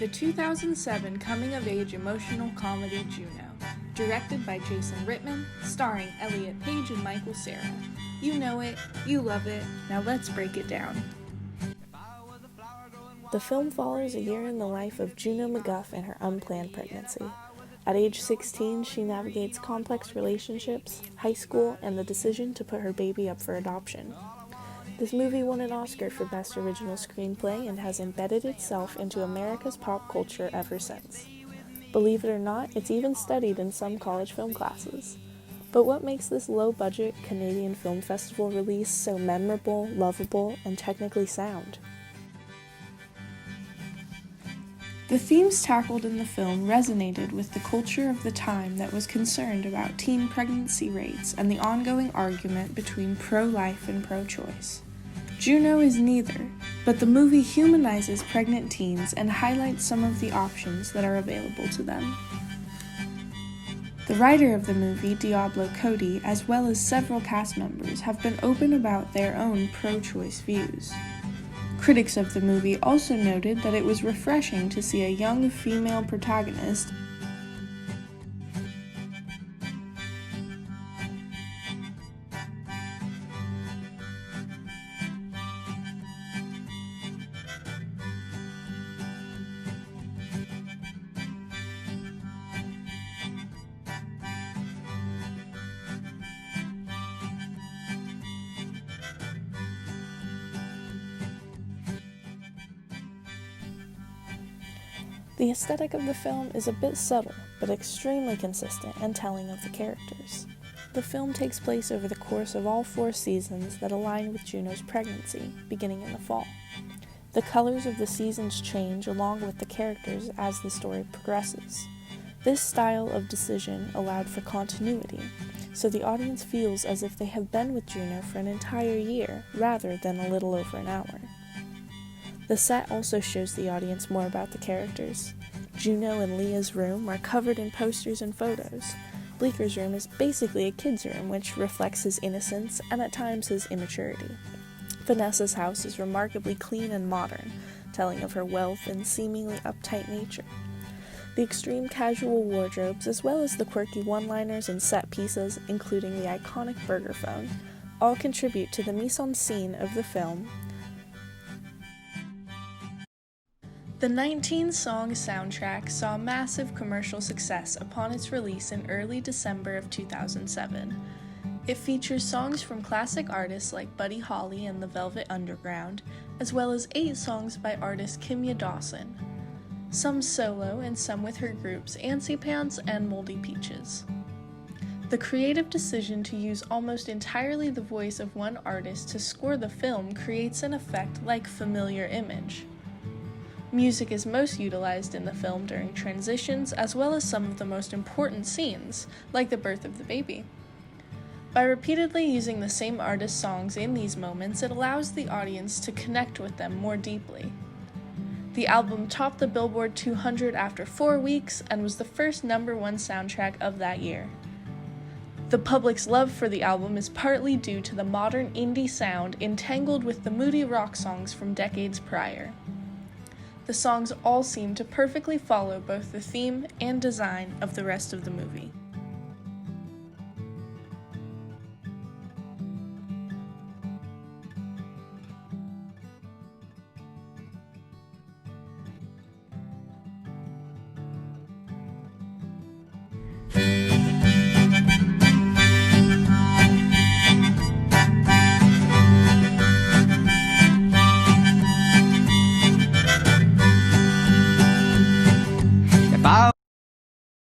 the 2007 coming-of-age emotional comedy Juno, directed by Jason Rittman, starring Elliot Page and Michael Cera. You know it, you love it, now let's break it down. The film follows a year in the life of Juno McGuff and her unplanned pregnancy. At age 16, she navigates complex relationships, high school, and the decision to put her baby up for adoption. This movie won an Oscar for Best Original Screenplay and has embedded itself into America's pop culture ever since. Believe it or not, it's even studied in some college film classes. But what makes this low-budget Canadian Film Festival release so memorable, lovable, and technically sound? The themes tackled in the film resonated with the culture of the time that was concerned about teen pregnancy rates and the ongoing argument between pro-life and pro-choice. Juno is neither, but the movie humanizes pregnant teens and highlights some of the options that are available to them. The writer of the movie, Diablo Cody, as well as several cast members, have been open about their own pro-choice views. Critics of the movie also noted that it was refreshing to see a young female protagonist The aesthetic of the film is a bit subtle, but extremely consistent and telling of the characters. The film takes place over the course of all 4 seasons that align with Juno's pregnancy, beginning in the fall. The colors of the seasons change along with the characters as the story progresses. This style of decision allowed for continuity, so the audience feels as if they have been with Juno for an entire year rather than a little over an hour. The set also shows the audience more about the characters. Juno and Leah's room are covered in posters and photos. Bleeker's room is basically a kid's room, which reflects his innocence and at times his immaturity. Vanessa's house is remarkably clean and modern, telling of her wealth and seemingly uptight nature. The extreme casual wardrobes, as well as the quirky one-liners and set pieces, including the iconic burger phone, all contribute to the mise-en-scene of the film. The 19-song soundtrack saw massive commercial success upon its release in early December of 2007. It features songs from classic artists like Buddy Holly and the Velvet Underground, as well as 8 songs by artist Kimya Dawson, some solo and some with her groups Antsy Pants and Moldy Peaches. The creative decision to use almost entirely the voice of one artist to score the film creates an effect like familiar image. Music is most utilized in the film during transitions, as well as some of the most important scenes, like the birth of the baby. By repeatedly using the same artist's songs in these moments, it allows the audience to connect with them more deeply. The album topped the Billboard 200 after 4 weeks and was the first #1 soundtrack of that year. The public's love for the album is partly due to the modern indie sound entangled with the moody rock songs from decades prior. The songs all seem to perfectly follow both the theme and design of the rest of the movie.